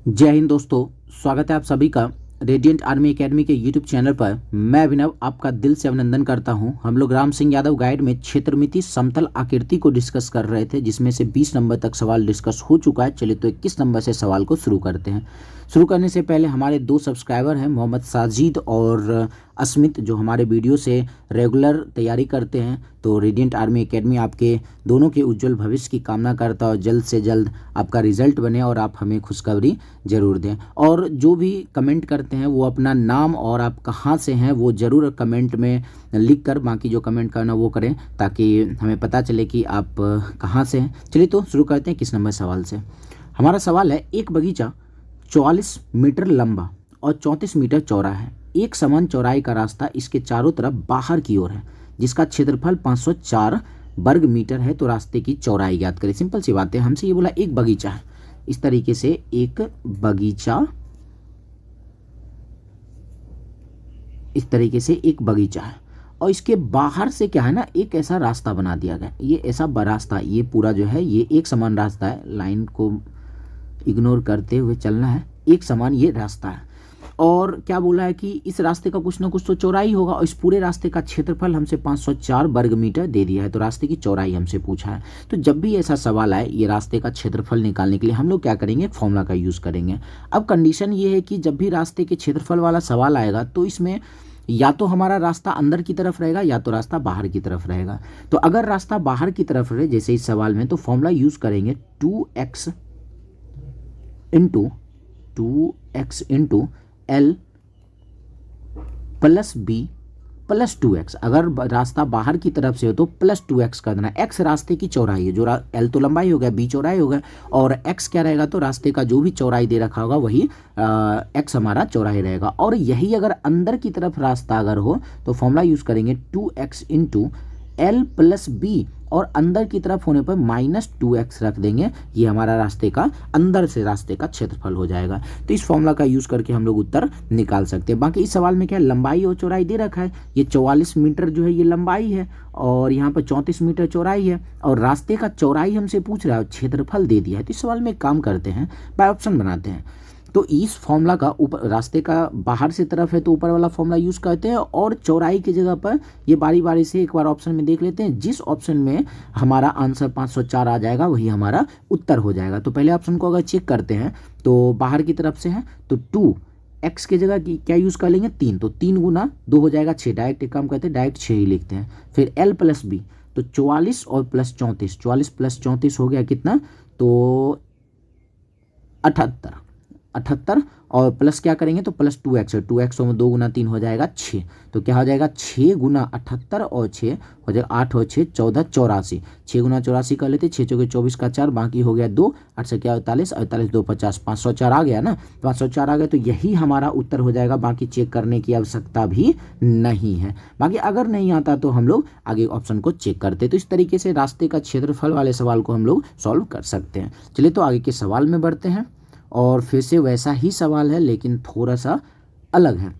जय हिंद दोस्तों, स्वागत है आप सभी का रेडिएंट आर्मी एकेडमी के यूट्यूब चैनल पर। मैं अभिनव आपका दिल से अभिनंदन करता हूं। हम लोग राम सिंह यादव गाइड में क्षेत्रमिति समतल आकृति को डिस्कस कर रहे थे, जिसमें से 20 नंबर तक सवाल डिस्कस हो चुका है। चलिए तो 21 नंबर से सवाल को शुरू करते हैं। शुरू करने से पहले हमारे 2 सब्सक्राइबर हैं, मोहम्मद साजिद और अस्मित, जो हमारे वीडियो से रेगुलर तैयारी करते हैं। तो रेडिएंट आर्मी एकेडमी आपके दोनों के उज्जवल भविष्य की कामना करता है और जल्द से जल्द आपका रिजल्ट बने और आप हमें खुशखबरी ज़रूर दें। और जो भी कमेंट करते हैं वो अपना नाम और आप कहाँ से हैं वो ज़रूर कमेंट में लिख कर बाकी जो कमेंट करना वो करें, ताकि हमें पता चले कि आप कहाँ से हैं। चलिए तो शुरू करते हैं 21 नंबर सवाल से। हमारा सवाल है, एक बगीचा 44 मीटर लंबा और 34 मीटर चौड़ा है। एक समान चौड़ाई का रास्ता इसके चारों तरफ बाहर की ओर है, जिसका क्षेत्रफल 504 वर्ग मीटर है। तो रास्ते की चौड़ाई ज्ञात करें। सिंपल सी बात है, हमसे ये बोला एक बगीचा है, इस तरीके से एक बगीचा, इस तरीके से एक बगीचा है और इसके बाहर से क्या है ना, एक ऐसा रास्ता बना दिया गया। ये ऐसा रास्ता, ये पूरा जो है ये एक समान रास्ता है, लाइन को इग्नोर करते हुए चलना है, एक समान ये रास्ता है। और क्या बोला है कि इस रास्ते का कुछ ना कुछ तो चौड़ाई होगा, और इस पूरे रास्ते का क्षेत्रफल हमसे 504 वर्ग मीटर दे दिया है। तो रास्ते की चौड़ाई हमसे पूछा है। तो जब भी ऐसा सवाल आए, ये रास्ते का क्षेत्रफल निकालने के लिए हम लोग क्या करेंगे, फॉर्मूला का यूज़ करेंगे। अब कंडीशन ये है कि जब भी रास्ते के क्षेत्रफल वाला सवाल आएगा तो इसमें या तो हमारा रास्ता अंदर की तरफ रहेगा या तो रास्ता बाहर की तरफ रहेगा। तो अगर रास्ता बाहर की तरफ रहे, जैसे इस सवाल में, तो फॉर्मूला यूज़ करेंगे 2x into L plus B plus 2x। अगर रास्ता बाहर की तरफ से हो तो प्लस 2x कर देना। x रास्ते की चौड़ाई है, जो l तो लंबाई हो गया, b चौड़ाई हो गया, और x क्या रहेगा, तो रास्ते का जो भी चौड़ाई दे रखा होगा वही x हमारा चौड़ाई रहेगा। और यही अगर अंदर की तरफ रास्ता अगर हो तो फॉर्मूला यूज़ करेंगे 2x into L plus B, और अंदर की तरफ होने पर माइनस 2x रख देंगे। ये हमारा रास्ते का अंदर से रास्ते का क्षेत्रफल हो जाएगा। तो इस फॉर्मूला का यूज़ करके हम लोग उत्तर निकाल सकते हैं। बाकी इस सवाल में क्या लंबाई और चौड़ाई दे रखा है। ये 44 मीटर जो है ये लंबाई है और यहाँ पर 34 मीटर चौड़ाई है, और रास्ते का चौड़ाई हमसे पूछ रहा है, क्षेत्रफल दे दिया है। तो इस सवाल में एक काम करते हैं, बाय ऑप्शन बनाते हैं। तो इस फॉर्मूला का ऊपर, रास्ते का बाहर से तरफ है तो ऊपर वाला फॉर्मूला यूज़ करते हैं, और चौड़ाई की जगह पर ये बारी बारी से एक बार ऑप्शन में देख लेते हैं। जिस ऑप्शन में हमारा आंसर 504 आ जाएगा वही हमारा उत्तर हो जाएगा। तो पहले ऑप्शन को अगर चेक करते हैं तो बाहर की तरफ से है तो 2x की जगह क्या यूज़ कर लेंगे, 3। तो 3 गुना 2 हो जाएगा 6। डायरेक्ट एक काम करते हैं, डायरेक्ट 6 ही लिखते हैं। फिर l प्लस बी, तो 44 और प्लस 34, 44 प्लस 34 हो गया कितना, तो 78, और प्लस क्या करेंगे तो प्लस 2x, 2x में 2 गुना 3 हो जाएगा 6। तो क्या हो जाएगा, 6 गुना 78 और 6 हो जाएगा 8 और 6 14, 84। 6 गुना 84 कर लेते, 6 चौके 24 का 4, बाकी हो गया 2, 8 से क्या 48, 48 2 50, 504 आ गया ना। 504 आ गया तो यही हमारा उत्तर हो जाएगा। बाकी चेक करने की आवश्यकता भी नहीं है। बाकी अगर नहीं आता तो हम लोग आगे ऑप्शन को चेक करते। तो इस तरीके से रास्ते का क्षेत्रफल वाले सवाल को हम लोग सॉल्व कर सकते हैं। चलिए तो आगे के सवाल में बढ़ते हैं, और फिर से वैसा ही सवाल है लेकिन थोड़ा सा अलग है।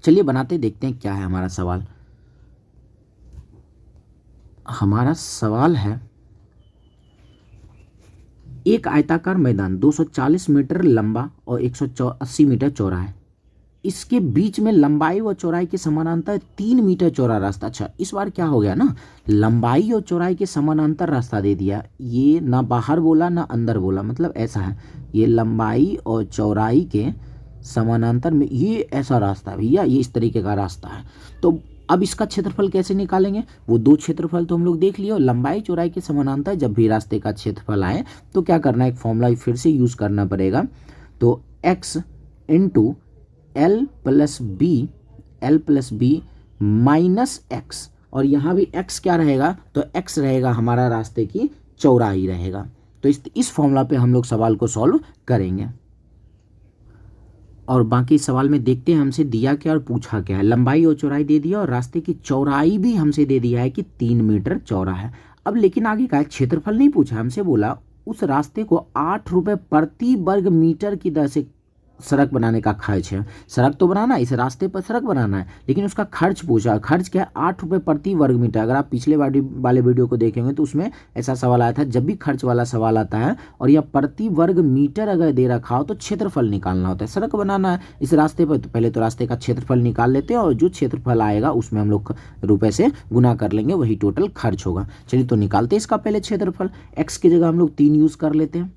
चलिए बनाते देखते हैं क्या है हमारा सवाल। हमारा सवाल है, एक आयताकार मैदान 240 मीटर लंबा और 180 मीटर चौड़ा है। इसके बीच में लंबाई और चौड़ाई के समानांतर 3 मीटर चौड़ा रास्ता। अच्छा, इस बार क्या हो गया ना, लंबाई और चौड़ाई के समानांतर रास्ता दे दिया। ये ना बाहर बोला ना अंदर बोला, मतलब ऐसा है, ये लंबाई और चौड़ाई के समानांतर में ये ऐसा रास्ता भैया, ये इस तरीके का रास्ता है। तो अब इसका क्षेत्रफल कैसे निकालेंगे, वो 2 क्षेत्रफल तो हम लोग देख लिए, और लंबाई चौड़ाई के समानांतर जब भी रास्ते का क्षेत्रफल आए तो क्या करना है, एक फॉर्मूला फिर से यूज़ करना पड़ेगा। तो x into L plus B minus X, और यहाँ भी x क्या रहेगा, तो x रहेगा हमारा रास्ते की चौड़ाई रहेगा। तो इस फॉर्मूला पे हम लोग सवाल को सॉल्व करेंगे। और बाकी सवाल में देखते हैं हमसे दिया क्या और पूछा क्या है। लंबाई और चौड़ाई दे दिया और रास्ते की चौड़ाई भी हमसे दे दिया है कि 3 मीटर चौड़ा है। अब लेकिन आगे का क्षेत्रफल नहीं पूछा, हमसे बोला उस रास्ते को 8 रुपये प्रति वर्ग मीटर की दर से सड़क बनाने का खर्च है। सड़क तो बनाना है, इस रास्ते पर सड़क बनाना है, लेकिन उसका खर्च पूछा। खर्च क्या है? 8 रुपये प्रति वर्ग मीटर। अगर आप पिछले वाले वीडियो को देखेंगे तो उसमें ऐसा सवाल आया था, जब भी खर्च वाला सवाल आता है और यह प्रति वर्ग मीटर अगर दे रखा हो तो क्षेत्रफल निकालना होता है। सड़क बनाना है इस रास्ते पर, तो पहले तो रास्ते का क्षेत्रफल निकाल लेते हैं और जो क्षेत्रफल आएगा उसमें हम लोग रुपये से गुना कर लेंगे, वही टोटल खर्च होगा। चलिए तो निकालते हैं इसका पहले क्षेत्रफल। एक्स की जगह हम लोग 3 यूज़ कर लेते हैं।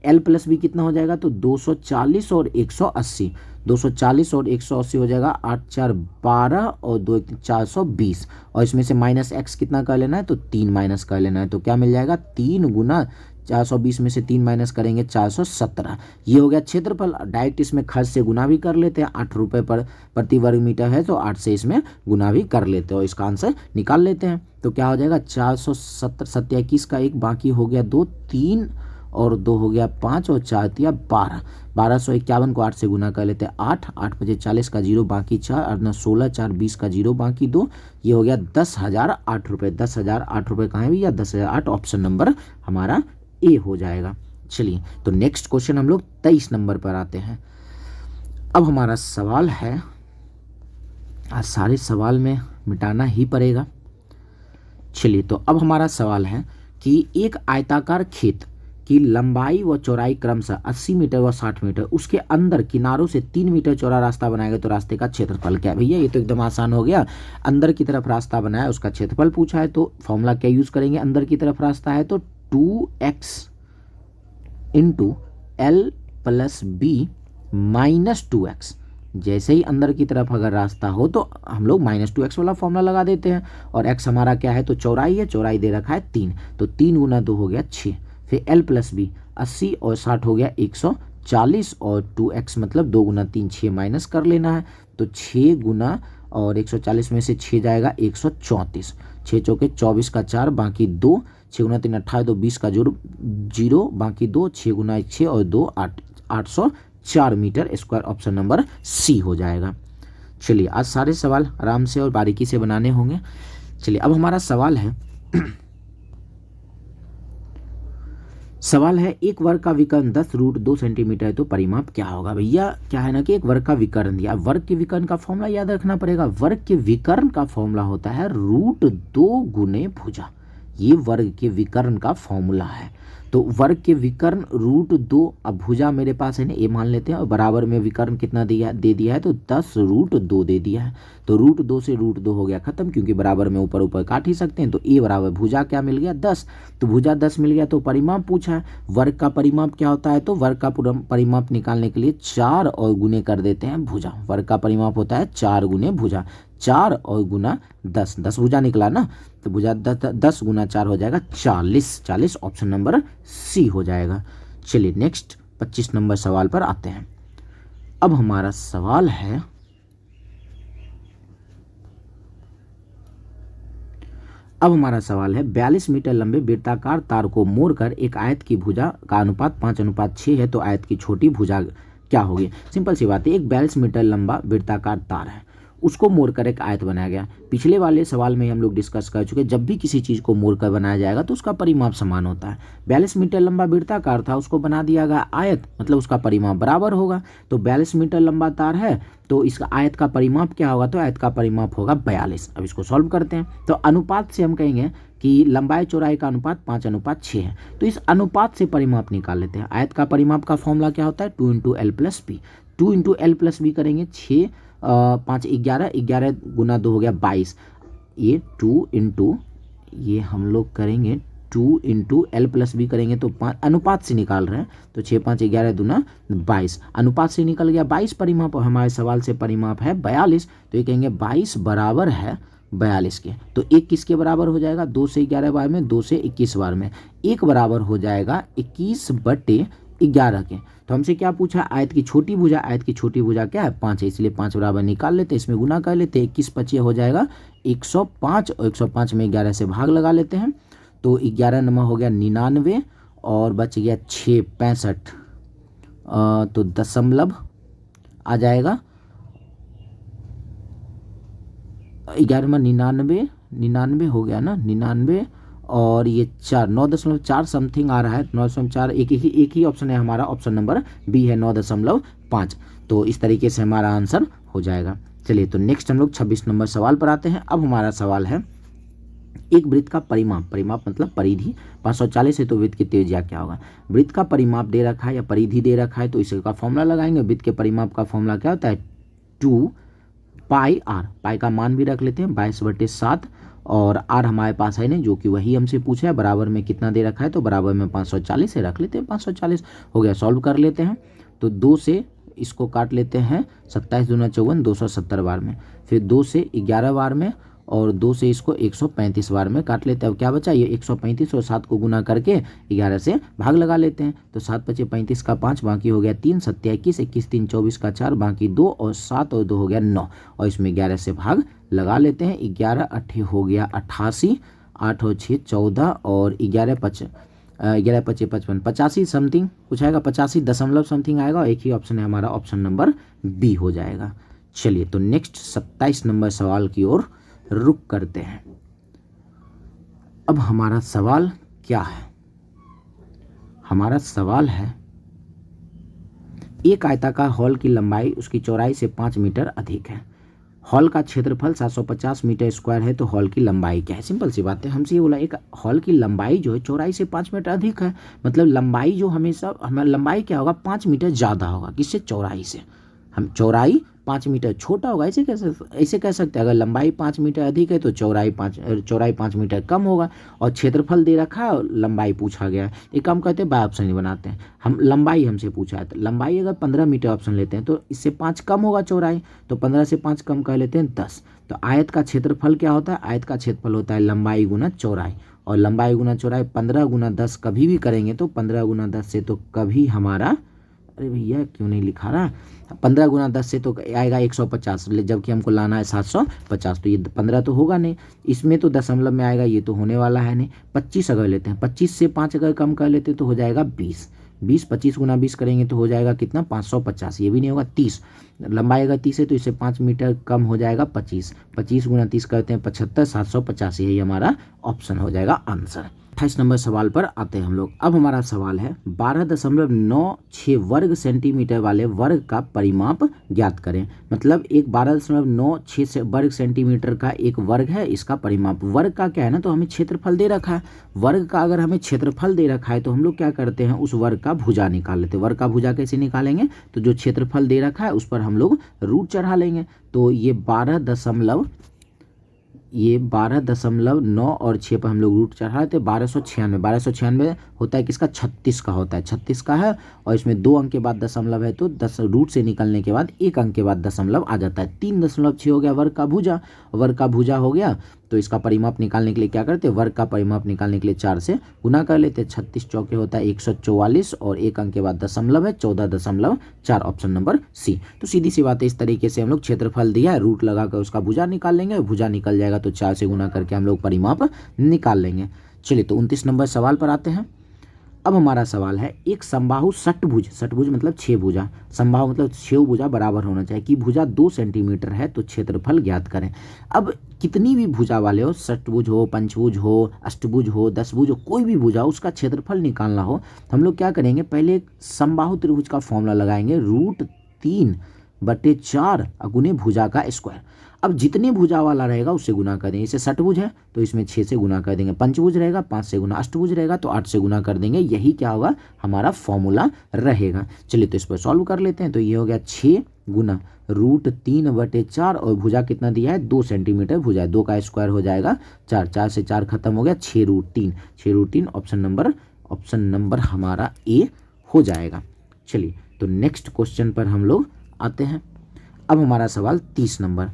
एल प्लस बी कितना हो जाएगा? तो 240 और 180। 240 और 180 हो जाएगा 8 4 12 और 2 1 420। और इसमें से माइनस एक्स कितना कर लेना है? तो 3 माइनस कर लेना है। तो क्या मिल जाएगा? 3 गुना 420 में से 3 माइनस करेंगे 417। ये हो गया क्षेत्रफल। डायरेक्ट इसमें खर्च से गुना भी कर लेते हैं। 8 रुपये पर प्रति वर्ग मीटर है तो 8 से इसमें गुना भी कर लेते हैं और इसका आंसर निकाल लेते हैं। तो क्या हो जाएगा? 470 27 का 1 बाकी हो गया 2, 3 और 2 हो गया 5 और 4 दिया 12। 1251 को 8 से गुना कर लेते हैं। 8 8 बजे 40 का 0 बाकी 4 और 9 16 4 20 का 0 बाकी 2। ये हो गया 10,008 रुपये। 10,008 रुपये कहाँ है भैया? 10,008 ऑप्शन नंबर हमारा ए हो जाएगा। चलिए तो नेक्स्ट क्वेश्चन हम लोग 23 नंबर पर आते हैं। अब हमारा सवाल है, आज सारे सवाल में मिटाना ही पड़ेगा। चलिए तो अब हमारा सवाल है कि एक आयताकार खेत की लंबाई व चौड़ाई क्रमशः 80 मीटर व 60 मीटर, उसके अंदर किनारों से 3 मीटर चौड़ा रास्ता बनाएगा तो रास्ते का क्षेत्रफल क्या है? भैया ये तो एकदम आसान हो गया। अंदर की तरफ रास्ता बनाया, उसका क्षेत्रफल पूछा है, तो फॉर्मूला क्या यूज करेंगे? अंदर की तरफ रास्ता है तो 2x into L plus B minus 2x। जैसे ही अंदर की तरफ अगर रास्ता हो तो हम लोग -2x वाला फॉर्मूला लगा देते हैं। और x हमारा क्या है? तो चौड़ाई है, चौड़ाई दे रखा है 3, तो 3 गुना 2 हो गया 6। फिर l प्लस बी 80 और 60 हो गया 140 और 2x मतलब 2 गुना 3 6 माइनस कर लेना है। तो 6 गुना और 140 में से 6 जाएगा 134। 6 चौके 24 का 4 बाकी 2, 6 गुना 3 28 2 20 का जोड़ 0 बाकी 2, 6 गुना 1 6 और 2 8 804 metre square. Option number C हो जाएगा। चलिए आज सारे सवाल आराम से और बारीकी से बनाने होंगे। चलिए अब हमारा सवाल है सवाल है एक वर्ग का विकर्ण 10√2 सेंटीमीटर है तो परिमाप क्या होगा? भैया क्या है ना कि एक वर्ग का विकर्ण दिया, वर्ग के विकर्ण का फॉर्मूला याद रखना पड़ेगा। वर्ग के विकर्ण का फॉर्मूला होता है √2 गुने भुजा। ये वर्ग के विकर्ण का फॉर्मूला है। तो वर्ग के विकर्ण √2, अब भुजा मेरे पास है ना ए मान लेते हैं, और बराबर में विकर्ण कितना दे दिया है? तो 10√2 दे दिया है। तो √2 से √2 हो गया खत्म, क्योंकि बराबर में ऊपर ऊपर काट ही सकते हैं। तो ए बराबर भुजा क्या मिल गया? 10। तो भुजा 10 मिल गया। तो परिमाप पूछा है, वर्ग का परिमाप क्या होता है? तो वर्ग का परिमाप निकालने के लिए 4 और गुने कर देते हैं भुजा। वर्ग का परिमाप होता है 4 गुने भुजा। 4 और गुना 10, 10 भुजा निकला ना, तो भुजा 10 गुना 4 हो जाएगा 40। 40 ऑप्शन नंबर सी हो जाएगा। चलिए नेक्स्ट 25 नंबर सवाल पर आते हैं। अब हमारा सवाल है अब हमारा सवाल है 42 मीटर लंबे वृत्ताकार तार को मोड़कर एक आयत की भुजा का अनुपात 5:6 है तो आयत की छोटी भुजा क्या होगी? सिंपल सी बात है, एक 42 मीटर लंबा वृत्ताकार तार है, उसको मोड़कर एक आयत बनाया गया। पिछले वाले सवाल में हम लोग डिस्कस कर चुके, जब भी किसी चीज़ को मोड़कर बनाया जाएगा तो उसका परिमाप समान होता है। 42 मीटर लंबा वृत्ताकार था, उसको बना दिया गया आयत, मतलब उसका परिमाप बराबर होगा। तो 42 मीटर लंबा तार है तो इसका आयत का परिमाप क्या होगा? तो आयत का परिमाप होगा 42। अब इसको सॉल्व करते हैं। तो अनुपात से हम कहेंगे कि लंबाई चौड़ाई का अनुपात 5:6 है, तो इस अनुपात से परिमाप निकाल लेते हैं। आयत का परिमाप का फॉर्मूला क्या होता है? 2 × l + b। 2 × l + b करेंगे 6 5 11, 11 गुना 2 हो गया 22। ये 2 × ये हम लोग करेंगे 2 × l + b करेंगे तो 5 अनुपात से निकाल रहे हैं, तो 6 5 11 दूना 22, अनुपात से निकल गया 22 परिमाप। और हमारे सवाल से परिमाप है 42, तो ये कहेंगे 22 बराबर है 42 के। तो 1 किसके बराबर हो जाएगा? 2 से 11 बार में, 2 से 21 बार में, 1 बराबर हो जाएगा 21/11 के। तो हमसे क्या पूछा? आयत की छोटी भुजा। आयत की छोटी भुजा क्या है? 5 है, इसलिए 5 बराबर निकाल लेते हैं, इसमें गुना कर लेते हैं। 21 25 हो जाएगा 105 और 105 में 11 से भाग लगा लेते हैं। तो 11 नमा हो गया 99 और बच गया 6 65, तो दशमलव आ जाएगा 11 में 99 हो गया ना, 99 और ये 4 9.4 समथिंग आ रहा है, 9.4 एक ही ऑप्शन है हमारा, ऑप्शन नंबर बी है 9.5। तो इस तरीके से हमारा आंसर हो जाएगा। चलिए तो नेक्स्ट हम लोग 26 नंबर सवाल पर आते हैं। अब हमारा सवाल है एक वृत्त का परिमाप मतलब परिधि 540 है तो वृत्त की त्रिज्या क्या होगा। वृत्त का परिमाप दे रखा है या परिधि दे रखा है तो इसका फॉर्मूला लगाएंगे। वृत्त के परिमाप का फॉर्मूला क्या होता है 2 पाई आर, पाई का मान भी रख लेते हैं 22/7 और आर हमारे पास है नहीं जो कि वही हमसे पूछा है। बराबर में कितना दे रखा है तो बराबर में 540 है, रख लेते हैं 540 हो गया। सॉल्व कर लेते हैं तो 2 से इसको काट लेते हैं 27 दूना 54 270 बार में, फिर 2 से 11 बार में और 2 से इसको 135 बार में काट लेते हैं। अब क्या बचा ये 135 और 7 को गुना करके 11 से भाग लगा लेते हैं तो 7 × 5 = 35 का 5 बाकी हो गया 3 7 × 21 21 3 24 का 4 बाकी 2 और 7 और 2 हो गया 9 और इसमें 11 से भाग लगा लेते हैं। 11 8 हो गया 88, 8 और 6 14 और 11 5 55 85 समथिंग कुछ आएगा, 85 दशमलव समथिंग आएगा और एक ही ऑप्शन है हमारा, ऑप्शन नंबर बी हो जाएगा। चलिए तो नेक्स्ट 27 नंबर सवाल की ओर रुक करते हैं। अब हमारा सवाल क्या है, हमारा सवाल है एक आयताकार हॉल की लंबाई उसकी चौड़ाई से 5 मीटर अधिक है। हॉल का क्षेत्रफल 750 मीटर स्क्वायर है तो हॉल की लंबाई क्या है। सिंपल सी बात है, हमसे ये बोला एक हॉल की लंबाई जो है चौड़ाई से 5 मीटर अधिक है, मतलब लंबाई जो हमेशा हमें लंबाई क्या होगा 5 मीटर ज़्यादा होगा किससे, चौड़ाई से। हम चौड़ाई 5 मीटर छोटा होगा ऐसे कह सकते हैं। अगर लंबाई 5 मीटर अधिक है तो चौड़ाई 5 मीटर कम होगा। और क्षेत्रफल दे रखा है और लंबाई पूछा गया है, एक काम करते हैं बाय ऑप्शन ही बनाते हैं। हम लंबाई हमसे पूछा है तो लंबाई अगर 15 मीटर ऑप्शन लेते हैं तो इससे 5 कम होगा चौड़ाई, तो 15 से 5 कम कर लेते हैं 10। तो आयत का क्षेत्रफल क्या होता है, आयत का क्षेत्रफल होता है लंबाई गुना चौड़ाई, और लंबाई गुना चौड़ाई 15 × 10 कभी भी करेंगे तो 15 × 10 से तो कभी हमारा, अरे भैया क्यों नहीं लिखा रहा, 15 × 10 से तो आएगा 150, जबकि हमको लाना है 750, तो ये 15 तो होगा नहीं, इसमें तो दशमलव में आएगा, ये तो होने वाला है नहीं। 25 अगर लेते हैं, 25 से 5 अगर कम कर लेते तो हो जाएगा 20, 25 × 20 करेंगे तो हो जाएगा कितना 550, ये भी नहीं होगा 30। लंबाई अगर 30 है तो इससे 5 मीटर कम हो जाएगा 25, 25 × 30 करते हैं 75, 750, यही हमारा ऑप्शन हो जाएगा आंसर। 28 नंबर सवाल पर आते हैं हम लोग। अब हमारा सवाल है 12.96 वर्ग सेंटीमीटर वाले वर्ग का परिमाप ज्ञात करें। मतलब एक 12.96 वर्ग सेंटीमीटर का एक वर्ग है, इसका परिमाप। वर्ग का क्या है ना, तो हमें क्षेत्रफल दे रखा है, वर्ग का अगर हमें क्षेत्रफल दे रखा है तो हम लोग क्या करते हैं उस वर्ग का भुजा निकाल लेते हैं। वर्ग का भुजा कैसे निकालेंगे, तो जो क्षेत्रफल दे रखा है उस पर हम लोग रूट चढ़ा लेंगे। तो ये 12.9 और 6 पर हम लोग रूट चढ़ा थे 1296 होता है किसका, 36 का होता है, 36 का है। और इसमें 2 अंक के बाद दशमलव है तो 10 रूट से निकलने के बाद 1 अंक के बाद दशमलव आ जाता है। 3.6 हो गया वर्ग का भुजा, वर्ग का भुजा हो गया। तो इसका परिमाप निकालने के लिए क्या करते हैं, वर्ग का परिमाप निकालने के लिए 4 से गुना कर लेते हैं। 36 चौके होता है 144 और 1 अंक के बाद दशमलव है 14.4, ऑप्शन नंबर सी। तो सीधी सी बात है, इस तरीके से हम लोग क्षेत्रफल दिया है, रूट लगा कर उसका भुजा निकाल लेंगे, भुजा निकल जाएगा तो 4 से गुना करके हम लोग परिमाप निकाल लेंगे। चलिए तो 29 नंबर सवाल पर आते हैं। अब हमारा सवाल है एक समबाहु षटभुज, षटभुज मतलब 6 भुजा, समबाहु मतलब 6 भुजा बराबर होना चाहिए कि भुजा 2 सेंटीमीटर है तो क्षेत्रफल ज्ञात करें। अब कितनी भी भुजा वाले हो, षटभुज हो, पंचभुज हो, अष्टभुज हो, 10 हो, कोई भी भुजा हो उसका क्षेत्रफल निकालना हो, हम लोग क्या करेंगे, पहले समबाहु त्रिभुज का फॉर्मूला लगाएंगे, √3/4 गुने भुजा का स्क्वायर। अब जितने भुजा वाला रहेगा उससे गुना कर देंगे। इसे षटभुज है तो इसमें 6 से गुना कर देंगे, पंचभुज रहेगा 5 से गुना, अष्टभुज रहेगा तो 8 से गुना कर देंगे। यही क्या होगा हमारा फॉर्मूला रहेगा। चलिए तो इस पर सॉल्व कर लेते हैं। तो ये हो गया 6 गुना √3/4 और भुजा कितना दिया है 2 सेंटीमीटर भुजा है, 2 का स्क्वायर हो जाएगा 4, 4 से 4 खत्म हो गया 6√3, ऑप्शन नंबर हमारा ए हो जाएगा। चलिए तो नेक्स्ट क्वेश्चन पर हम लोग आते हैं। अब हमारा सवाल 30 नंबर,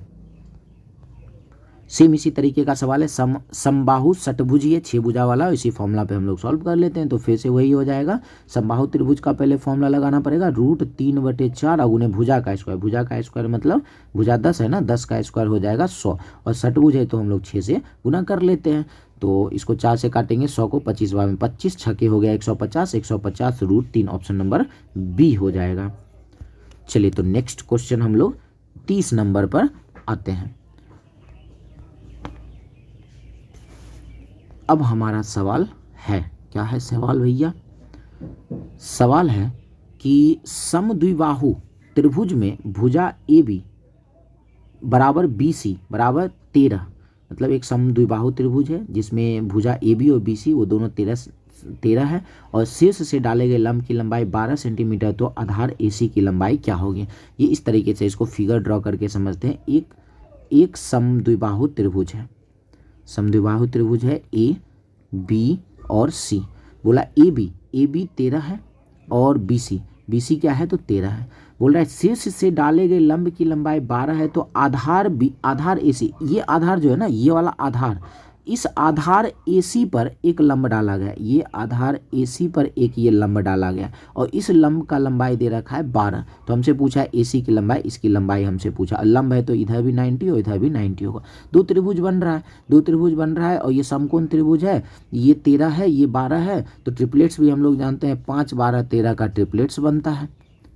सेम इसी तरीके का सवाल है, समबाहु षटभुजीय 6 भुजा वाला, इसी फॉर्मूला पे हम लोग सॉल्व कर लेते हैं। तो फिर से वही हो जाएगा, समबाहु त्रिभुज का पहले फॉर्मूला लगाना पड़ेगा, √3/4 गुने भुजा का स्क्वायर, भुजा का स्क्वायर मतलब भुजा 10 है ना, 10 का स्क्वायर हो जाएगा 100, और षटभुज है तो हम लोग 6 से गुना कर लेते हैं। तो इसको 4 से काटेंगे, 100 को 25 बार में 25, 6 हो गया 150, 150 √3, ऑप्शन नंबर बी हो जाएगा। चलिए तो नेक्स्ट क्वेश्चन हम लोग 30 नंबर पर आते हैं। अब हमारा सवाल है, क्या है सवाल भैया? सवाल है कि समद्विबाहु त्रिभुज में भुजा ए बी बराबर बी सी बराबर 13, मतलब एक समद्विबाहु त्रिभुज है जिसमें भुजा ए बी और बी सी वो दोनों 13 है, और शीर्ष से डाले गए लंब की लंबाई 12 सेंटीमीटर, तो आधार ए सी की लंबाई क्या होगी? ये इस तरीके से इसको फिगर ड्रॉ करके समझते हैं। एक समद्विबाहु त्रिभुज है, समद्विबाहु त्रिभुज है ए बी और सी। बोला ए बी 13 है और बी सी क्या है? तो 13 है। बोल रहा है शीर्ष से डाले गए लंब की लंबाई 12 है, तो आधार ए सी, ये आधार जो है ना, ये वाला आधार, इस आधार ए सी पर एक लंब डाला गया, ये आधार ए सी पर एक ये लंब डाला गया, और इस लंब का लंबाई दे रखा है 12। तो हमसे पूछा है ए सी की लंबाई, इसकी लंबाई हमसे पूछा। लंब है तो इधर भी 90 और इधर भी 90 होगा। दो त्रिभुज बन रहा है और ये समकोण त्रिभुज है, ये 13 है, ये 12 है, तो ट्रिपलेट्स भी हम लोग जानते हैं 5 12 13 का ट्रिपलेट्स बनता है।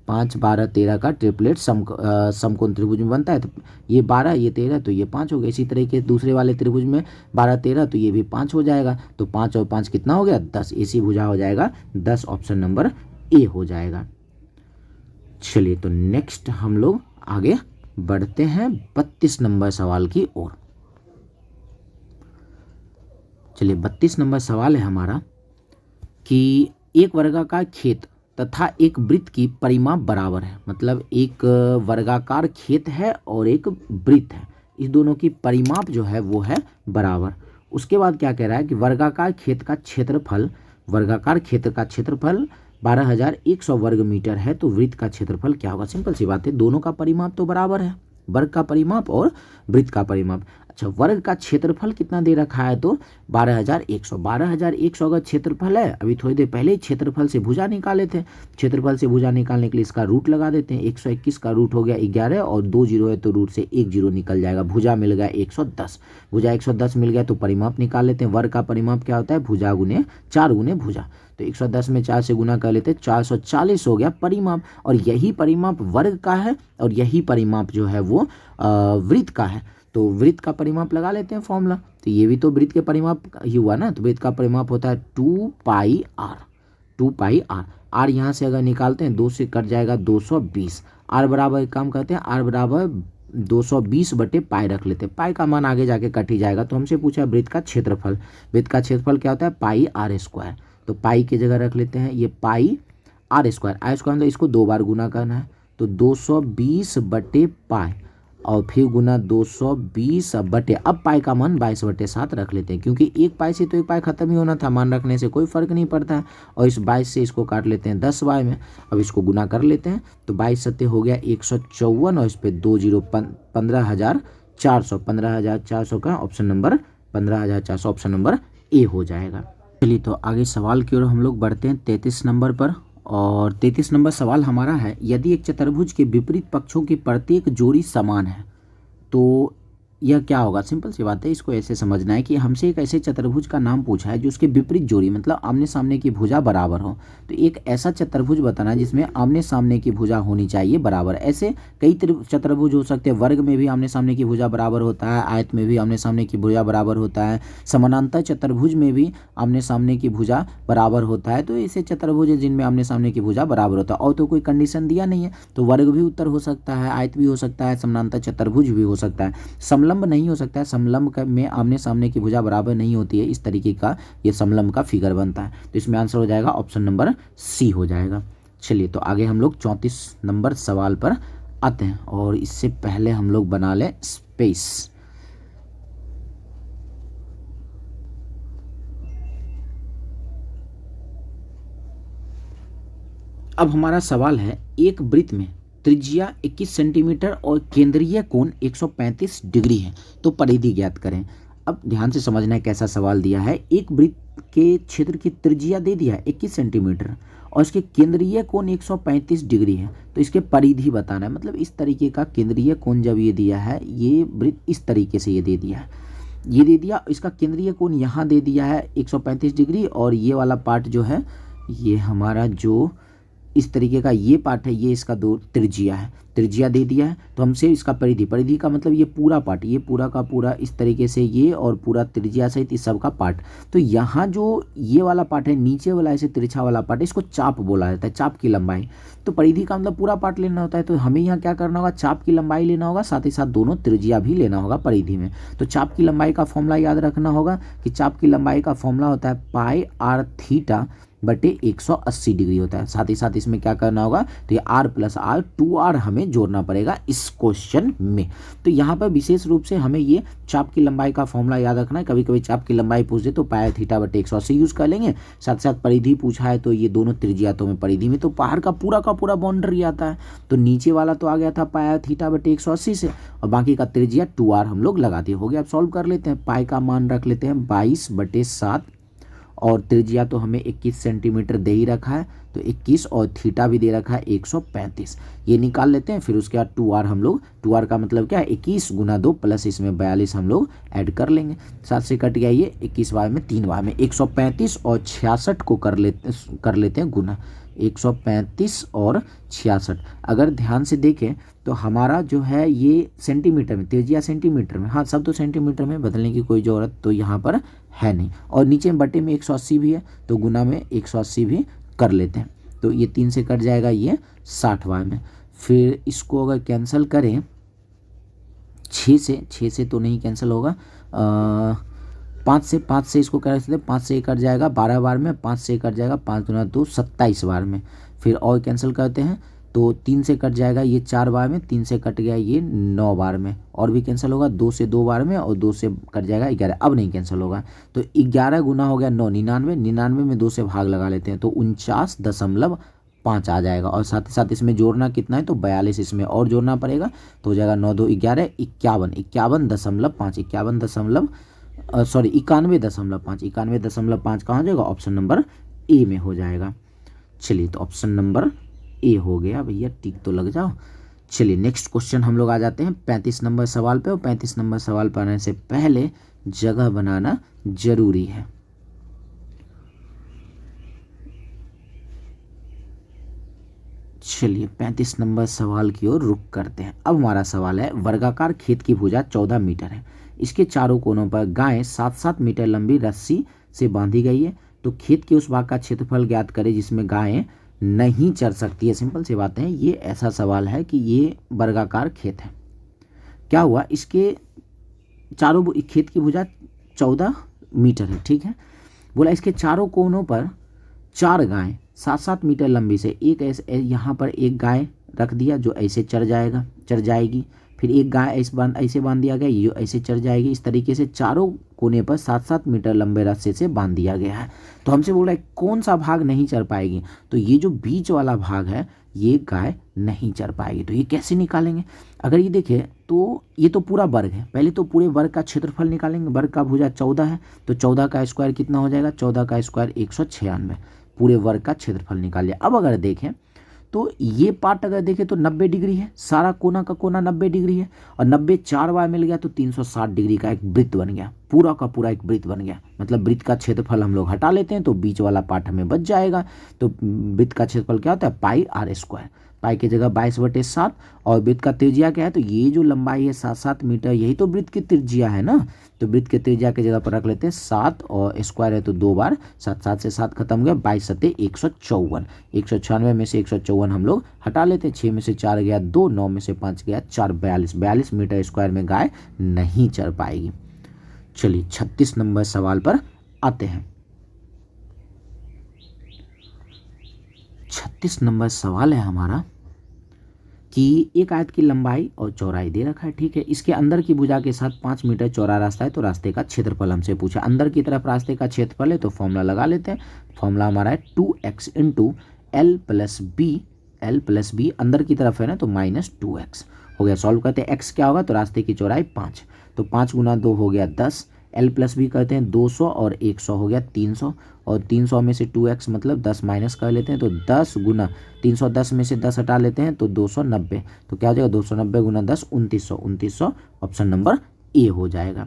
5 12 13 का ट्रिपलेट समकोण त्रिभुज में बनता है। तो ये 12 ये 13 तो ये 5 हो गया। इसी तरह के दूसरे वाले त्रिभुज में 12 13 तो ये भी 5 हो जाएगा। तो 5 और 5 कितना हो गया? 10। एसी भुजा हो जाएगा 10, ऑप्शन नंबर ए हो जाएगा। चलिए तो नेक्स्ट हम लोग आगे बढ़ते हैं 32 नंबर सवाल की ओर। चलिए 32 नंबर सवाल है हमारा कि एक वर्गाकार खेत तथा एक वृत्त की परिमाप बराबर है, मतलब एक वर्गाकार खेत है और एक वृत्त है, इस दोनों की परिमाप जो है वो है बराबर। उसके बाद क्या कह रहा है कि वर्गाकार खेत का क्षेत्रफल 12,100 वर्ग मीटर है, तो वृत्त का क्षेत्रफल क्या होगा? सिंपल सी बात है, दोनों का परिमाप तो बराबर है, वर्ग का परिमाप और वृत्त का परिमाप। अच्छा, वर्ग का क्षेत्रफल कितना दे रखा है? तो 12,100 अगर क्षेत्रफल है, अभी थोड़ी देर पहले ही क्षेत्रफल से भुजा निकाले थे, क्षेत्रफल से भुजा निकालने के लिए इसका रूट लगा देते हैं। 121 का रूट हो गया 11 और 2 जीरो है तो रूट से 1 जीरो निकल जाएगा। भुजा मिल गया 110, भुजा 110 मिल गया तो परिमाप निकाल लेते हैं। वर्ग का परिमाप क्या होता है? भुजा गुने 4 गुने भुजा, तो 110 में 4 से गुना कर लेते हैं, 440 हो गया परिमाप। और यही परिमाप वर्ग का है और यही परिमाप जो है वो वृत्त का है। तो वृत्त का परिमाप लगा लेते हैं फॉर्मूला, तो ये भी तो वृत्त के परिमाप ही हुआ ना, तो वृत्त का परिमाप होता है 2 पाई आर। आर यहाँ से अगर निकालते हैं 2 से कट जाएगा 220। आर बराबर एक काम करते हैं, आर बराबर 220 बटे पाई रख लेते हैं, पाई का मान आगे जाके कट ही जाएगा। तो हमसे पूछा वृत्त का क्षेत्रफल, वृत्त का क्षेत्रफल क्या होता है? पाई आर स्क्वायर, तो पाई की जगह रख लेते हैं ये पाई आर स्क्वायर। आर स्क्वायर मतलब इसको 2 बार गुना करना है, तो 220 बटे पाई और फिर गुना 220 बटे, अब पाई का मान 22/7 रख लेते हैं, क्योंकि एक पाई से तो एक पाई खत्म ही होना था, मान रखने से कोई फर्क नहीं पड़ता है। और इस 22 से इसको काट लेते हैं 10 बाय में, अब इसको गुना कर लेते हैं, तो 22 सत्ते हो गया 154 और इस पे 2 जीरो 15,400 का option number 15,400 option number A हो जाएगा। चलिए तो आगे सवाल की ओर हम लोग बढ़ते हैं 33 नंबर पर। और 33 नंबर सवाल हमारा है, यदि एक चतुर्भुज के विपरीत पक्षों की प्रत्येक जोड़ी समान है तो यह क्या होगा? सिंपल सी बात है, इसको ऐसे समझना है कि हमसे एक ऐसे चतुर्भुज का नाम पूछा है जो उसके विपरीत जोड़ी मतलब आमने सामने की भुजा बराबर हो। तो एक ऐसा चतुर्भुज बताना है जिसमें आमने सामने की भुजा होनी चाहिए बराबर। ऐसे कई चतुर्भुज हो सकते हैं, वर्ग में भी आमने सामने की भुजा बराबर होता है, आयत में भी आमने सामने की भुजा बराबर होता है, समानांतर चतुर्भुज में भी आमने सामने की भुजा बराबर होता है। तो ऐसे चतुर्भुज है जिनमें आमने सामने की भुजा बराबर होता है, और तो कोई कंडीशन दिया नहीं है, तो वर्ग भी उत्तर हो सकता है, आयत भी हो सकता है, समानांतर चतुर्भुज भी हो सकता है, समलंब नहीं हो सकता है। समलंब में आमने सामने की भुजा बराबर नहीं होती है, इस तरीके का ये समलंब का फिगर बनता है। तो इसमें आंसर हो जाएगा ऑप्शन नंबर सी हो जाएगा। चलिए तो आगे हम लोग 34 नंबर सवाल पर आते हैं, और इससे पहले हम लोग बना लें स्पेस। अब हमारा सवाल है, एक वृत्त में त्रिज्या 21 सेंटीमीटर और केंद्रीय कोण 135 डिग्री है, तो परिधि ज्ञात करें। अब ध्यान से समझना है कैसा सवाल दिया है। एक वृत्त के क्षेत्र की त्रिज्या दे दिया है 21 सेंटीमीटर और इसके केंद्रीय कोण 135 डिग्री है, तो इसके परिधि बताना है। मतलब इस तरीके का केंद्रीय कोण जब ये दिया है, ये वृत्त इस तरीके से ये दे दिया है, ये दे दिया, इसका केंद्रीय कोण यहाँ दे दिया है 135 डिग्री, और ये वाला पार्ट जो है ये हमारा जो इस तरीके का ये पार्ट है, ये इसका दो त्रिज्या है। त्रिज्या दे दिया है, तो हमसे इसका परिधि, परिधि का मतलब ये पूरा पार्ट, ये पूरा का पूरा इस तरीके से ये, और पूरा त्रिज्या सहित इस सब का पार्ट। तो यहाँ जो ये वाला पार्ट है, नीचे वाला ऐसे तिरछा वाला पार्ट, इसको चाप बोला जाता है, चाप की लंबाई। तो परिधि का मतलब पूरा पार्ट लेना होता है, तो हमें यहाँ क्या करना होगा, चाप की लंबाई लेना होगा, साथ ही साथ दोनों त्रिज्या भी लेना होगा परिधि में। तो चाप की लंबाई का फॉर्मूला याद रखना होगा कि चाप की लंबाई का फॉर्मूला होता है पाई आर थीटा बटे 180 डिग्री होता है। साथ ही साथ इसमें क्या करना होगा, तो ये r प्लस आर 2r हमें जोड़ना पड़ेगा इस क्वेश्चन में। तो यहाँ पर विशेष रूप से हमें ये चाप की लंबाई का फॉर्मूला याद रखना है। कभी कभी चाप की लंबाई पूछ दे तो पाई थीटा बटे 180 यूज़ कर लेंगे। साथ साथ परिधि पूछा है तो ये दोनों त्रिज्या तो में परिधि में तो बाहर का पूरा बाउंड्री आता है। तो नीचे वाला तो आ गया था पाई थीटा बटे 180 से, और बाकी का त्रिज्या 2r हम लोग लगा दिए। हो गया, अब सॉल्व कर लेते हैं। पाई का मान रख लेते हैं 22/7, और त्रिज्या तो हमें 21 सेंटीमीटर दे ही रखा है, तो 21, और थीटा भी दे रखा है 135। ये निकाल लेते हैं। फिर उसके बाद 2r हम लोग, 2r का मतलब क्या है, 21 गुना 2 प्लस इसमें 42 हम लोग ऐड कर लेंगे। 7 से कट गया ये, 21 बार में 3 बार में 135 और 66 को कर लेते हैं गुना, 135 और 66। अगर ध्यान से देखें तो हमारा जो है ये सेंटीमीटर में, त्रिज्या सेंटीमीटर में, हाँ सब तो सेंटीमीटर में, बदलने की कोई ज़रूरत तो यहाँ पर है नहीं। और नीचे में बटे में 180 भी है, तो गुना में 180 भी कर लेते हैं। तो ये 3 से कट जाएगा ये 60 बार में। फिर इसको अगर कैंसिल करें 6 से तो नहीं कैंसिल होगा, 5 से इसको कर सकते हैं, 5 से कट जाएगा 12 बार में, 5 से कट जाएगा 5 दूना 2 27 बार में। फिर और कैंसिल करते हैं तो 3 से कट जाएगा ये 4 बार में, 3 से कट गया ये 9 बार में, और भी कैंसिल होगा 2 से 2 बार में, और 2 से कट जाएगा 11, अब नहीं कैंसिल होगा। तो 11 गुना हो गया 9, 99, 99 में 2 से भाग लगा लेते हैं तो 49.5 आ जाएगा। और साथ ही साथ इसमें जोड़ना कितना है, तो 42 इसमें और जोड़ना पड़ेगा, तो हो जाएगा 9 2 11, 51, 51.5, 91.5 कहाँ हो जाएगा, ऑप्शन नंबर ए में हो जाएगा। चलिए, तो ऑप्शन नंबर ए हो गया भैया, टिक तो लग जाओ। चलिए नेक्स्ट क्वेश्चन हम लोग आ जाते हैं 35 नंबर सवाल पे, और 35 नंबर सवाल पर आने से पहले जगह बनाना जरूरी है। चलिए 35 नंबर सवाल की ओर रुख करते हैं। अब हमारा सवाल है, वर्गाकार खेत की भुजा 14 मीटर है, इसके चारों कोनों पर गायें 7-7 मीटर लंबी रस्सी से बांधी गई है, तो खेत के उस भाग का क्षेत्रफल ज्ञात करें जिसमें गायें नहीं चर सकती है। सिंपल सी बात है, ये ऐसा सवाल है कि ये वर्गाकार खेत है। क्या हुआ, इसके चारों, खेत की भुजा 14 मीटर है, ठीक है। बोला इसके चारों कोनों पर 4 गायें 7-7 मीटर लंबी से, एक ऐसे यहाँ पर एक गाय रख दिया जो ऐसे चर जाएगी, फिर एक गाय ऐसे बांध दिया गया, ये ऐसे चर जाएगी। इस तरीके से चारों कोने पर 7-7 मीटर लंबे रस्से से बांध दिया गया है। तो हमसे बोला है कौन सा भाग नहीं चर पाएगी, तो ये जो बीच वाला भाग है ये गाय नहीं चर पाएगी। तो ये कैसे निकालेंगे, अगर ये देखें तो ये तो पूरा वर्ग है, पहले तो पूरे वर्ग का क्षेत्रफल निकालेंगे। वर्ग का भुजा 14 है, तो 14 का स्क्वायर कितना हो जाएगा, 14 का स्क्वायर 196, पूरे वर्ग का क्षेत्रफल निकाल लिया। अब अगर देखें तो ये पार्ट अगर देखें तो 90 डिग्री है, सारा कोना का कोना 90 डिग्री है, और 90 4 बार मिल गया तो 360 डिग्री का एक वृत्त बन गया, पूरा का पूरा एक वृत्त बन गया। मतलब वृत्त का क्षेत्रफल हम लोग हटा लेते हैं तो बीच वाला पार्ट हमें बच जाएगा। तो वृत्त का क्षेत्रफल क्या होता है, पाई आर स्क्वायर, पाई की जगह 22/7, और वृत्त का त्रिज्या क्या है, तो ये जो लंबाई है 7-7 मीटर, यही तो वृत्त की त्रिज्या है ना। तो वृत्त के त्रिज्या की जगह पर रख लेते हैं 7, और स्क्वायर है तो 2 बार, 7 से 7 खत्म हो गया, 22×7 154, 196 में से 154 हम लोग हटा लेते हैं, 6 में से 4 गया 2, 9 में से 5 गया 4, 42 मीटर स्क्वायर में गाय नहीं चर पाएगी। चलिए 36 नंबर सवाल पर आते हैं। 36 नंबर सवाल है हमारा कि एक आयत की लंबाई और चौड़ाई दे रखा है, ठीक है। इसके अंदर की भुजा के साथ 5 मीटर चौड़ा रास्ता है, तो रास्ते का क्षेत्रफल हमसे पूछा। अंदर की तरफ रास्ते का क्षेत्रफल है तो फॉर्मूला लगा लेते हैं। फॉर्मूला हमारा है 2x × L + B, अंदर की तरफ है ना तो -2x हो गया। सॉल्व करते हैं, x क्या होगा, तो रास्ते की चौड़ाई 5, तो 5 × 2 हो गया 10, L + B करते हैं 200 और 100 हो गया 300, और 300 में से 2x मतलब 10 माइनस कर लेते हैं, तो 10 × 310 में से 10 हटा लेते हैं तो 290, तो क्या हो जाएगा 290 × 10 2900, ऑप्शन नंबर ए हो जाएगा।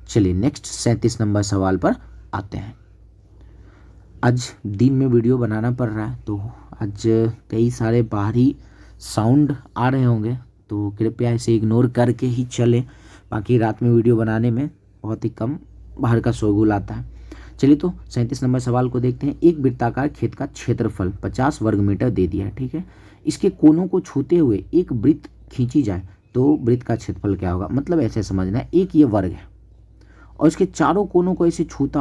चलिए नेक्स्ट 37 नंबर सवाल पर आते हैं। आज दिन में वीडियो बनाना पड़ रहा है तो आज कई सारे बाहरी साउंड आ रहे होंगे तो कृपया इसे इग्नोर करके ही चलें। बाकी रात में वीडियो बनाने में बहुत ही कम बाहर का शोरगुल आता है। चलिए तो 37 नंबर सवाल को देखते हैं। एक वृत्ताकार खेत का क्षेत्रफल 50 वर्ग मीटर दे दिया है, ठीक है। इसके कोनों को छूते हुए एक वृत्त खींची जाए तो वृत्त का क्षेत्रफल क्या होगा। मतलब ऐसे समझना है, एक ये वर्ग है और इसके चारों कोनों को ऐसे छूता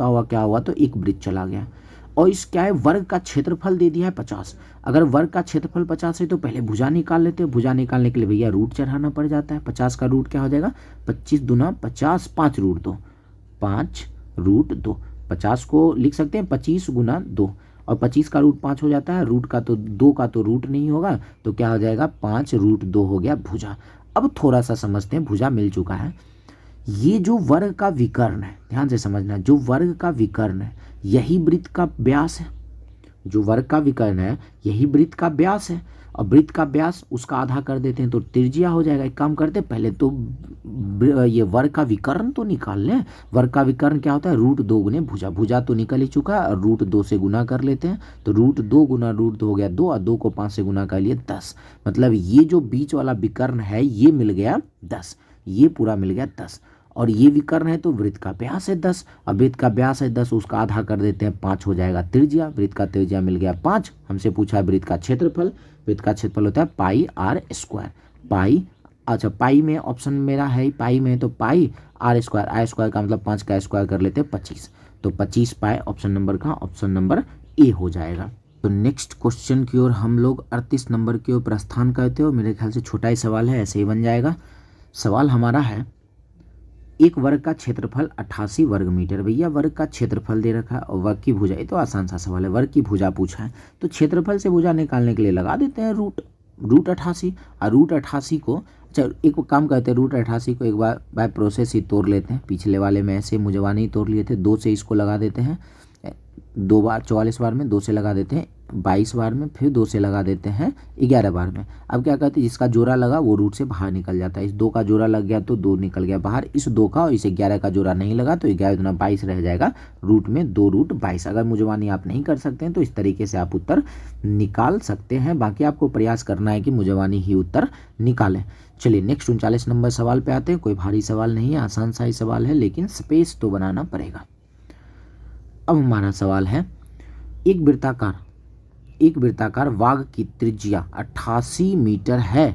हुआ क्या हुआ, तो एक वृत्त चला गया। और इस क्या है, वर्ग का क्षेत्रफल दे दिया है 50। अगर वर्ग का क्षेत्रफल 50 है तो पहले भुजा निकाल लेते हैं। भुजा निकालने के लिए भैया रूट चढ़ाना पड़ जाता है। 50 का रूट क्या हो जाएगा, 25 दूना 50, 5 रूट 2, 5 रूट 2। 50 को लिख सकते हैं 25 गुना 2, और 25 का रूट 5 हो जाता है। रूट का तो 2 का तो रूट नहीं होगा, तो क्या हो जाएगा 5 रूट 2 हो गया भुजा। अब थोड़ा सा समझते हैं, भुजा मिल चुका है। ये जो वर्ग का विकर्ण है, ध्यान से समझना, जो वर्ग का विकर्ण है यही वृत्त का व्यास है। जो वर्ग का विकर्ण है यही वृत्त का व्यास है, और वृत्त का व्यास उसका आधा कर देते हैं तो त्रिज्या हो जाएगा। एक काम करते हैं, पहले तो ये वर्ग का विकर्ण तो निकाल लें। वर्ग का विकर्ण क्या होता है, रूट 2 गुने भुजा। भुजा तो निकल ही चुका है, और रूट 2 से गुना कर लेते हैं तो रूट 2 गुना रूट 2 हो गया 2, और 2 को 5 से गुना कर लिए 10। मतलब ये जो बीच वाला विकर्ण है ये मिल गया 10, ये पूरा मिल गया 10। और ये विकर्ण है तो वृत्त का व्यास है 10, अब वृत्त का व्यास है 10, उसका आधा कर देते हैं 5 हो जाएगा त्रिज्या। वृत्त का त्रिज्या मिल गया 5। हमसे पूछा है वृत्त का क्षेत्रफल। वृत्त का क्षेत्रफल होता है पाई आर स्क्वायर। पाई, अच्छा पाई में ऑप्शन मेरा है, पाई में है तो पाई आर स्क्वायर। आर स्क्वायर का मतलब 5 का स्क्वायर कर लेते हैं 25, तो 25 पाई ऑप्शन नंबर का ऑप्शन नंबर ए हो जाएगा। तो नेक्स्ट क्वेश्चन की ओर हम लोग 38 नंबर की ओर प्रस्थान करते हो। मेरे ख्याल से छोटा ही सवाल है, ऐसे ही बन जाएगा। सवाल हमारा है, एक वर्ग का क्षेत्रफल 88 वर्ग मीटर। भैया वर्ग का क्षेत्रफल दे रखा है और वर्ग की भुजा, ये तो आसान सा सवाल है। वर्ग की भुजा पूछा है तो क्षेत्रफल से भुजा निकालने के लिए लगा देते हैं रूट 88। और रूट 88 को, अच्छा एक काम करते हैं, रूट 88 को एक बार बाय प्रोसेस ही तोड़ लेते हैं। पिछले वाले में ऐसे मुजवानी ही तोड़ लिए थे। 2 से इसको लगा देते हैं 2 बार, 44 बार में 2 से लगा देते हैं 22 बार में, फिर 2 से लगा देते हैं 11 बार में। अब क्या कहते हैं, जिसका जोड़ा लगा वो रूट से बाहर निकल जाता है। इस 2 का जोड़ा लग गया तो 2 निकल गया बाहर। इस 2 का और इस 11 का जोड़ा नहीं लगा तो 11 दूना 22 रह जाएगा रूट में 2 रूट 22। अगर मुजवानी आप नहीं कर सकते हैं तो इस तरीके से आप उत्तर निकाल सकते हैं। बाकी आपको प्रयास करना है कि मुजवानी ही उत्तर निकालें। चलिए नेक्स्ट 39 नंबर सवाल पे आते हैं। कोई भारी सवाल नहीं है, आसान सा ही सवाल है, लेकिन स्पेस तो बनाना पड़ेगा। अब हमारा सवाल है, एक वृत्ताकार वाग की त्रिज्या 88 मीटर है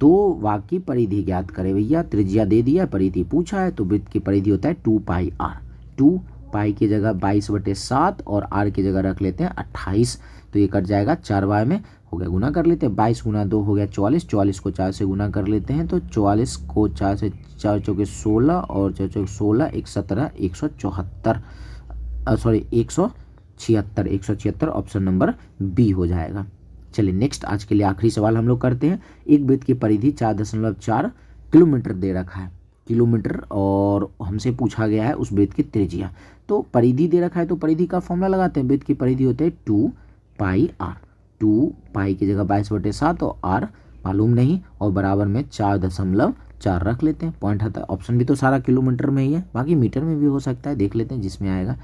तो वाग की परिधि ज्ञात करें। भैया त्रिज्या दे दिया, परिधि पूछा है, तो वृत्त की परिधि होता है 2 पाई आर। 2 पाई की जगह 22/7 और आर की जगह रख लेते हैं 28, तो ये कट जाएगा 4 बार में, हो गया गुना कर लेते हैं। 22 गुना 2 हो गया 44, 44 को 4 से गुना कर लेते हैं तो 44 को 4 से 4 चौके 16 और 4 चौके 16, 1 17, 174, सॉरी 176 ऑप्शन नंबर बी हो जाएगा। चलिए नेक्स्ट आज के लिए आखिरी सवाल हम लोग करते हैं। एक वृत्त की परिधि 4.4 किलोमीटर दे रखा है, किलोमीटर, और हमसे पूछा गया है उस वृत्त की त्रिज्या। तो परिधि दे रखा है तो परिधि का फॉर्मूला लगाते हैं। वृत्त की परिधि होते है 2 पाई आर। 2 पाई की जगह 22/7 और आर मालूम नहीं, और बराबर में 4.4 रख लेते हैं। पॉइंट आता है, ऑप्शन भी तो सारा किलोमीटर में ही है, बाकी मीटर में भी हो सकता है, देख लेते हैं जिसमें आएगा।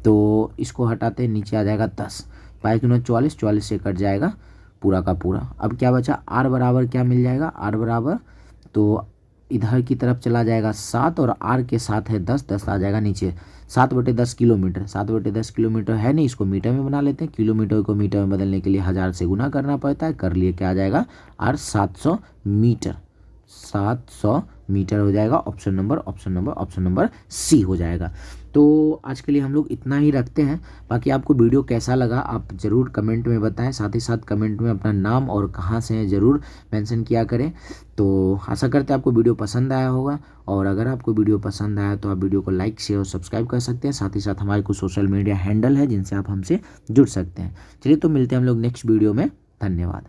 तो इसको हटाते हैं, नीचे आ जाएगा 10। 22 दूना 44, 44 से कट जाएगा पूरा का पूरा। अब क्या बचा, आर बराबर क्या मिल जाएगा, आर बराबर तो इधर की तरफ चला जाएगा 7 और आर के साथ है 10, 10 आ जाएगा नीचे। 7/10 किलोमीटर, 7/10 किलोमीटर है नहीं, इसको मीटर में बना लेते हैं। किलोमीटर को मीटर में बदलने के लिए 1000 से गुना करना पड़ता है, कर लिए क्या आ जाएगा आर 700 मीटर। 700 मीटर हो जाएगा ऑप्शन नंबर सी हो जाएगा। तो आज के लिए हम लोग इतना ही रखते हैं। बाकी आपको वीडियो कैसा लगा आप ज़रूर कमेंट में बताएं, साथ ही साथ कमेंट में अपना नाम और कहाँ से हैं ज़रूर मेंशन किया करें। तो आशा करते हैं आपको वीडियो पसंद आया होगा, और अगर आपको वीडियो पसंद आया तो आप वीडियो को लाइक शेयर और सब्सक्राइब कर सकते हैं। साथ ही साथ हमारे कुछ सोशल मीडिया हैंडल है जिनसे आप हमसे जुड़ सकते हैं। चलिए तो मिलते हैं हम लोग नेक्स्ट वीडियो में। धन्यवाद।